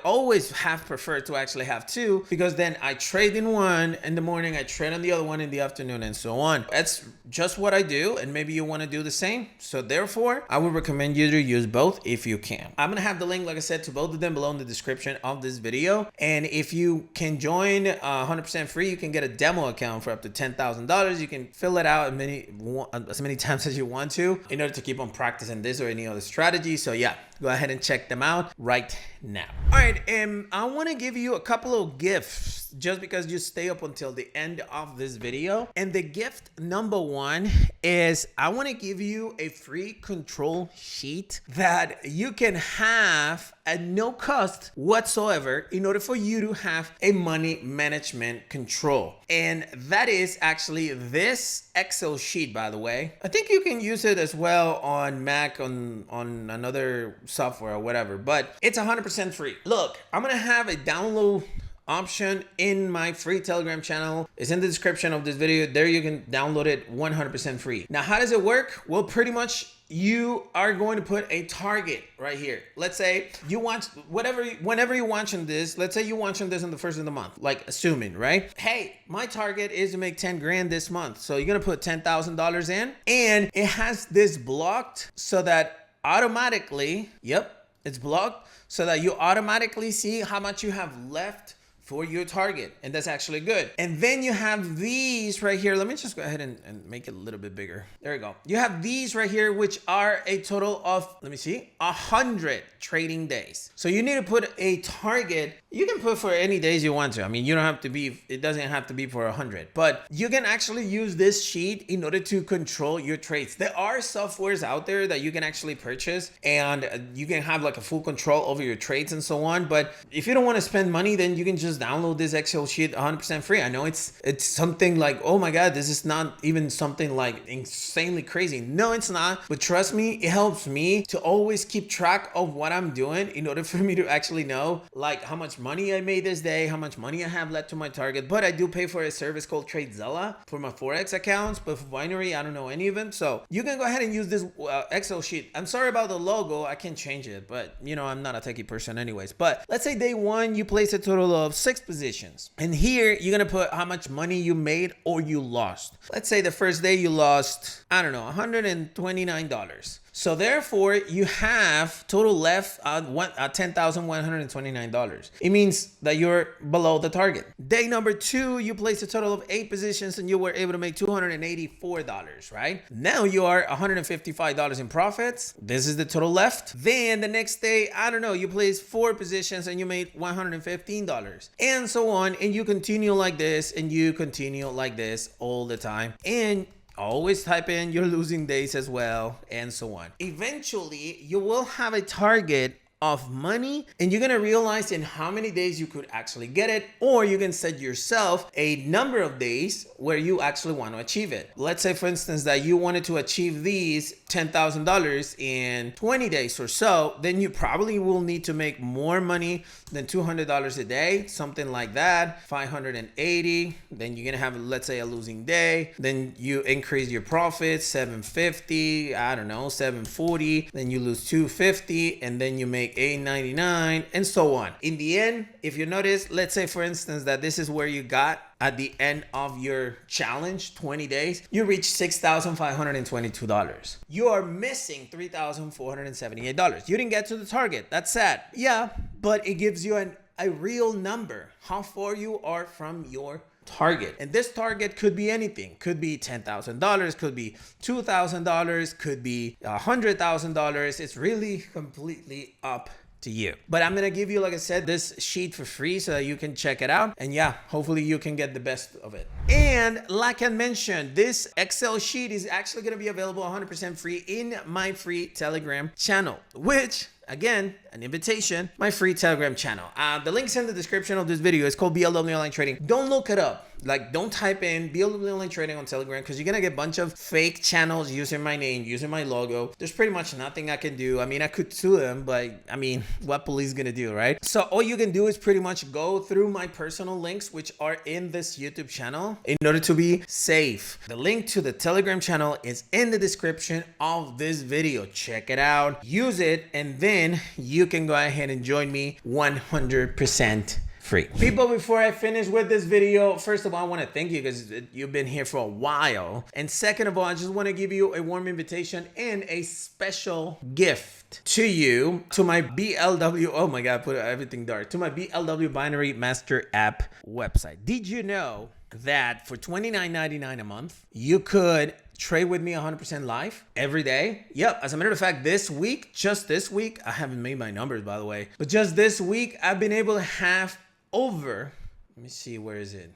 always have preferred to actually have two, because then I trade in one in the morning, I trade on the other one in the afternoon, and so on. That's just what I do, and maybe you want to do the same. So therefore, I would recommend you to use both if you can. I'm gonna have the link, like I said, to both of them below in the description. description of this video. And if you can join 100% free, you can get a demo account for up to $10,000. You can fill it out as many times as you want to in order to keep on practicing this or any other strategy. So yeah, go ahead and check them out right now. All right, and I want to give you a couple of gifts just because you stay up until the end of this video. And the gift number one is I want to give you a free control sheet that you can have at no cost whatsoever in order for you to have a money management control. And that is actually this Excel sheet, by the way. I think you can use it as well on Mac, on another software or whatever, but it's 100% free. Look, I'm gonna have a download option in my free Telegram channel. It's in the description of this video. There you can download it 100% free. Now, how does it work? Well, pretty much you are going to put a target right here. Let's say you want whenever you're watching this, let's say you're watching this on the first of the month, like assuming, right? Hey, my target is to make 10 grand this month. So you're going to put $10,000 in, and it has this blocked so that automatically, yep, it's blocked so that you automatically see how much you have left for your target. And that's actually good. And then you have these right here. Let me just go ahead and make it a little bit bigger. There you go. You have these right here, which are a total of, let me see, 100 trading days. So you need to put a target. You can put for any days you want to. I mean, you don't have to be, it doesn't have to be for 100, but you can actually use this sheet in order to control your trades. There are softwares out there that you can actually purchase and you can have like a full control over your trades and so on. But if you don't want to spend money, then you can just download this Excel sheet 100% free. I know it's something like, oh my God, this is not even something like insanely crazy. No, it's not. But trust me, it helps me to always keep track of what I'm doing in order for me to actually know like how much money I made this day, how much money I have left to my target. But I do pay for a service called TradeZilla for my Forex accounts, but for binary, I don't know any of them. So you can go ahead and use this Excel sheet. I'm sorry about the logo. I can change it, but you know, I'm not a techie person anyways. But let's say day one, you place a total of 6 positions. And here you're going to put how much money you made or you lost. Let's say the first day you lost, I don't know, $129. So therefore, you have total left at $10,129. It means that you're below the target. Day number 2, you placed a total of 8 positions and you were able to make $284, right? Now you are $155 in profits. This is the total left. Then the next day, I don't know, you placed 4 positions and you made $115 and so on. And you continue like this and you continue like this all the time. And always type in your losing days as well, and so on. Eventually, you will have a target of money and you're going to realize in how many days you could actually get it, or you can set yourself a number of days where you actually want to achieve it. Let's say for instance that you wanted to achieve these $10,000 in 20 days or so, then you probably will need to make more money than $200 a day, something like that, 580. Then you're going to have, let's say, a losing day. Then you increase your profits, 750, I don't know, 740. Then you lose 250 and then you make $899 and so on. In the end, if you notice, let's say for instance that this is where you got at the end of your challenge, 20 days, you reach $6,522. You are missing $3,478. You didn't get to the target. That's sad. Yeah, but it gives you a real number, how far you are from your target. And this target could be anything. Could be $10,000, could be $2,000, could be $100,000. It's really completely up to you. But I'm gonna give you, like I said, this sheet for free so that you can check it out. And yeah, hopefully you can get the best of it. And like I mentioned, this Excel sheet is actually gonna be available 100% free in my free Telegram channel, which, again, an invitation, my free Telegram channel. The link's in the description of this video. It's called BLW Online Trading. Don't look it up. Like, don't type in BLW Online Trading on Telegram because you're going to get a bunch of fake channels using my name, using my logo. There's pretty much nothing I can do. I mean, I could sue them, but I mean, what police going to do, right? So all you can do is pretty much go through my personal links, which are in this YouTube channel, in order to be safe. The link to the Telegram channel is in the description of this video. Check it out, use it, and then you can go ahead and join me 100% free. People, before I finish with this video, first of all, I want to thank you because you've been here for a while. And second of all, I just want to give you a warm invitation and a special gift to you, to my BLW, oh my God, put everything dark, to my BLW Binary Master App website. Did you know that for $29.99 a month, you could trade with me 100% live every day? Yep. As a matter of fact, this week, just this week, I haven't made my numbers, by the way, but just this week, I've been able to have over, let me see, where is it?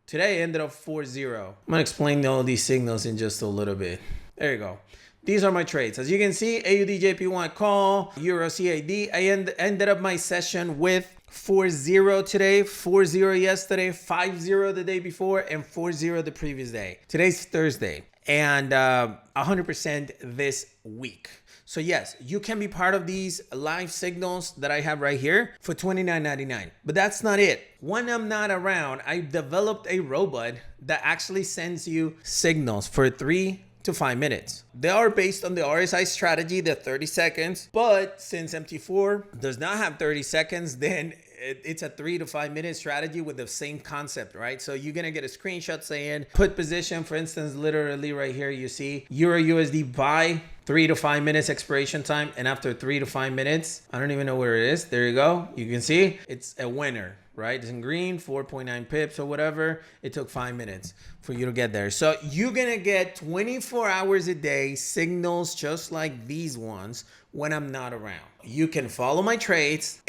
Today ended up 4-0. I'm gonna explain all these signals in just a little bit. There you go. These are my trades. As you can see, AUD call, Euro CAD. I ended up my session with 4-0 today, 4-0 yesterday, 5-0 the day before, and 4-0 the previous day. Today's Thursday, and 100% this week. So yes, you can be part of these live signals that I have right here for $29.99. But that's not it. When I'm not around, I developed a robot that actually sends you signals for 3 to 5 minutes. They are based on the RSI strategy, the 30 seconds. But since MT4 does not have 30 seconds, then it's a 3 to 5 minute strategy with the same concept, right? So you're gonna get a screenshot saying put position, for instance, literally right here, you see Euro USD buy 3 to 5 minutes expiration time. And after 3 to 5 minutes, I don't even know where it is. There you go. You can see it's a winner, right? It's in green, 4.9 pips or whatever. It took 5 minutes for you to get there. So you're gonna get 24 hours a day signals just like these ones when I'm not around. You can follow my trades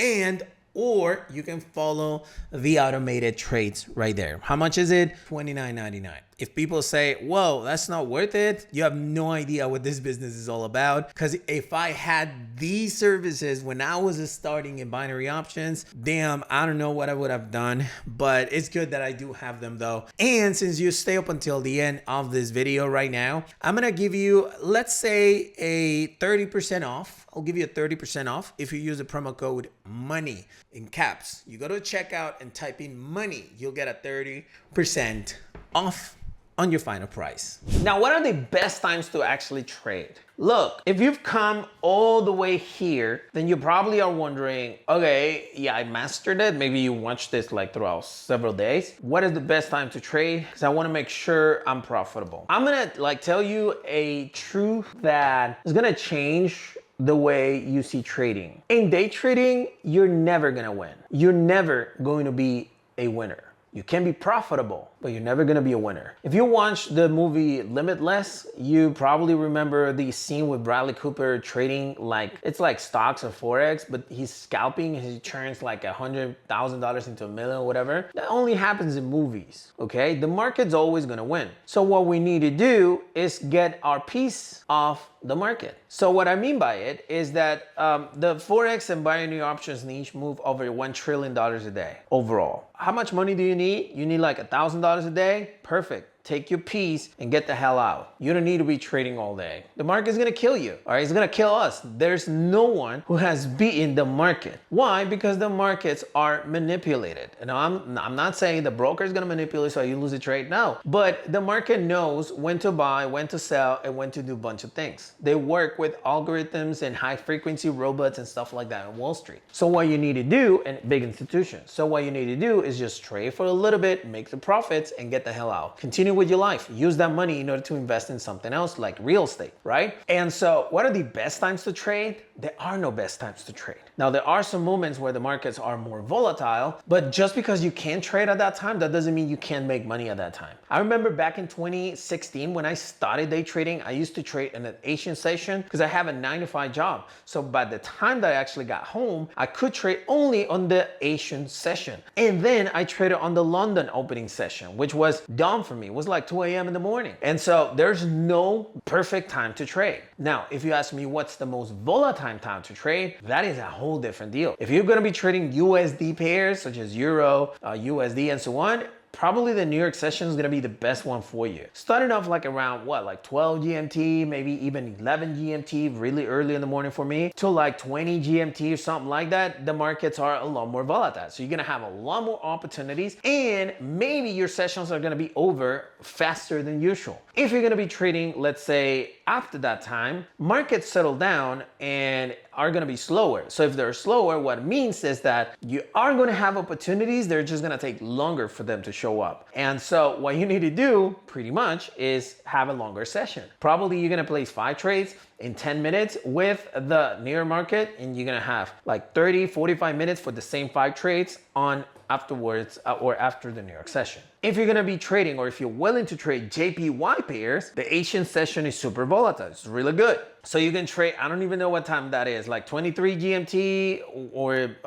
or you can follow the automated trades right there. How much is it? $29.99. If people say, whoa, that's not worth it, you have no idea what this business is all about. Because if I had these services when I was starting in binary options, damn, I don't know what I would have done, but it's good that I do have them though. And since you stay up until the end of this video right now, I'm gonna give you, let's say a 30% off. I'll give you a 30% off if you use the promo code MONEY in caps. You go to checkout and type in MONEY, you'll get a 30% off on your final price. Now, what are the best times to actually trade? Look, if you've come all the way here, then you probably are wondering, okay, yeah, I mastered it. Maybe you watched this like throughout several days. What is the best time to trade? Because I want to make sure I'm profitable. I'm gonna like tell you a truth that is gonna change the way you see trading. In day trading, you're never gonna win. You're never going to be a winner. You can be profitable, but you're never gonna be a winner. If you watch the movie Limitless, you probably remember the scene with Bradley Cooper trading it's like stocks or Forex, but he's scalping and he turns like $100,000 into $1 million or whatever. That only happens in movies, okay? The market's always gonna win. So what we need to do is get our piece of the market. So what I mean by it is that the Forex and binary options each move over $1 trillion a day overall. How much money do you need? You need like $1,000 a day? Perfect. Take your piece and get the hell out. You don't need to be trading all day. The market's gonna kill you, all right? It's gonna kill us. There's no one who has beaten the market. Why? Because the markets are manipulated. And I'm not saying the broker is gonna manipulate so you lose a trade, no. But the market knows when to buy, when to sell, and when to do a bunch of things. They work with algorithms and high frequency robots and stuff like that on Wall Street. So what you need to do, and big institutions, so what you need to do is just trade for a little bit, make the profits, and get the hell out. Continue with your life. Use that money in order to invest in something else like real estate, right? And so what are the best times to trade? There are no best times to trade. Now, there are some moments where the markets are more volatile, but just because you can't trade at that time, that doesn't mean you can't make money at that time. I remember back in 2016, when I started day trading, I used to trade in an Asian session because I have a 9-to-5 job. So by the time that I actually got home, I could trade only on the Asian session. And then I traded on the London opening session, which was dawn for me. It was like 2 a.m. in the morning. And so there's no perfect time to trade. Now, if you ask me what's the most volatile time to trade, that is a whole different deal. If you're gonna be trading USD pairs such as Euro, USD, and so on, probably the New York session is gonna be the best one for you. Starting off like around what, like 12 GMT, maybe even 11 GMT, really early in the morning for me, to like 20 GMT or something like that, the markets are a lot more volatile. So you're gonna have a lot more opportunities and maybe your sessions are gonna be over faster than usual. If you're gonna be trading, let's say after that time, markets settle down and are gonna be slower. So if they're slower, what it means is that you are gonna have opportunities, they're just gonna take longer for them to show up. And so what you need to do pretty much is have a longer session. Probably you're gonna place 5 trades in 10 minutes with the New York market, and you're gonna have like 30, 45 minutes for the same 5 trades on afterwards or after the New York session. If you're gonna be trading, or if you're willing to trade JPY pairs, the Asian session is super volatile. It's really good. So you can trade, I don't even know what time that is, like 23 GMT or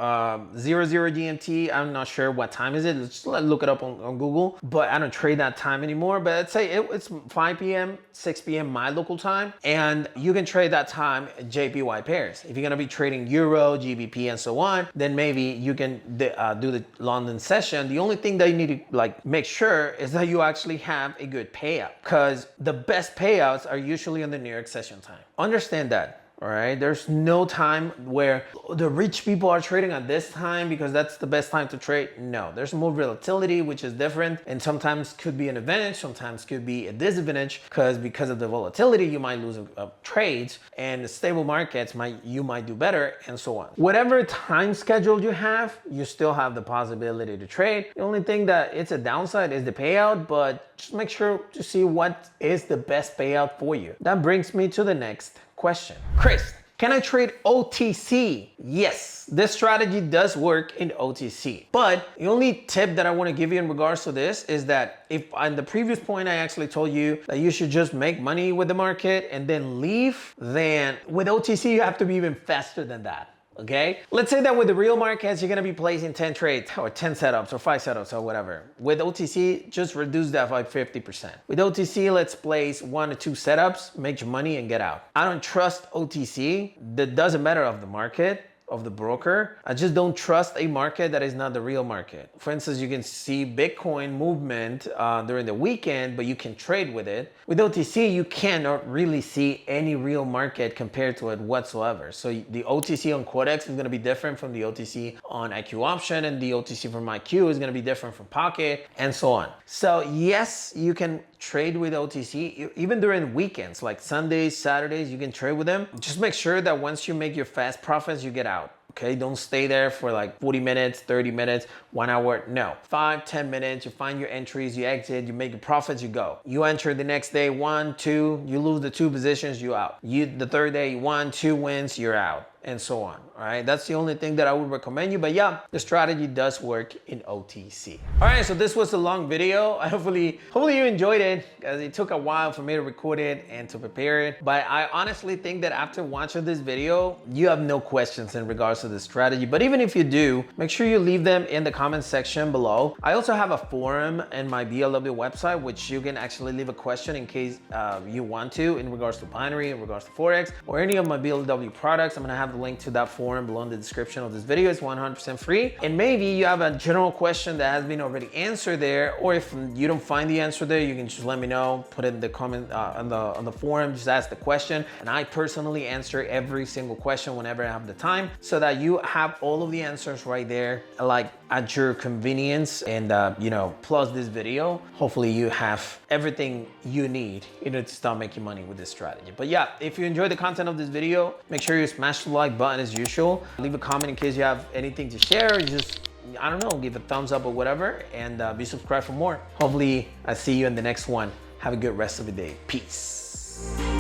00 GMT. I'm not sure what time is it. Let's look it up on Google, but I don't trade that time anymore. But let's say it's 5 p.m., 6 p.m. my local time, and you can trade that time JPY pairs. If you're gonna be trading Euro, GBP, and so on, then maybe you can do the London session. The only thing that you need to like make sure is that you actually have a good payout, because the best payouts are usually on the New York session time. Understand that. All right, there's no time where the rich people are trading at this time because that's the best time to trade. No, there's more volatility, which is different, and sometimes could be an advantage, sometimes could be a disadvantage, because of the volatility you might lose trades, and the stable markets you might do better, and so on. Whatever time schedule you have, you still have the possibility to trade. The only thing that it's a downside is the payout, but just make sure to see what is the best payout for you. That brings me to the next question. Chris, can I trade OTC? Yes, this strategy does work in OTC. But the only tip that I want to give you in regards to this is that if on the previous point I actually told you that you should just make money with the market and then leave, then with OTC you have to be even faster than that. Okay, let's say that with the real markets, you're gonna be placing 10 trades or 10 setups or 5 setups or whatever. With OTC, just reduce that by 50%. With OTC, let's place 1 or 2 setups, make your money and get out. I don't trust OTC. That doesn't matter of the market, of the broker. I just don't trust a market that is not the real market. For instance, you can see Bitcoin movement during the weekend, but you can trade with it. With OTC, you cannot really see any real market compared to it whatsoever. So the OTC on Quotex is gonna be different from the OTC on IQ Option, and the OTC from IQ is gonna be different from Pocket, and so on. So yes, you can trade with OTC even during weekends, like Sundays, Saturdays, you can trade with them. Just make sure that once you make your fast profits, you get out. Okay, don't stay there for like 40 minutes, 30 minutes, 1 hour. No, 5, 10 minutes, you find your entries, you exit, you make your profits, you go. You enter the next day, 1, 2, you lose the 2 positions, you out. The third day, 1, 2 wins, you're out, and so on. All right, that's the only thing that I would recommend you. But yeah, the strategy does work in OTC. All right, so this was a long video. Hopefully you enjoyed it, because it took a while for me to record it and to prepare it. But I honestly think that after watching this video, you have no questions in regards to the strategy. But even if you do, make sure you leave them in the comment section below. I also have a forum in my BLW website, which you can actually leave a question in case you want to, in regards to binary, in regards to Forex, or any of my BLW products. I'm gonna have the link to that forum below in the description of this video. It's 100% free. And maybe you have a general question that has been already answered there, or if you don't find the answer there, you can just let me know, put it in the comment on the forum, just ask the question, and I personally answer every single question whenever I have the time, so that you have all of the answers right there, like at your convenience. And you know, plus this video, hopefully you have everything you need in order to start making money with this strategy. But yeah, if you enjoyed the content of this video, make sure you smash the like button as usual. Leave a comment in case you have anything to share. Just, I don't know, give a thumbs up or whatever, and be subscribed for more. Hopefully I see you in the next one. Have a good rest of the day. Peace.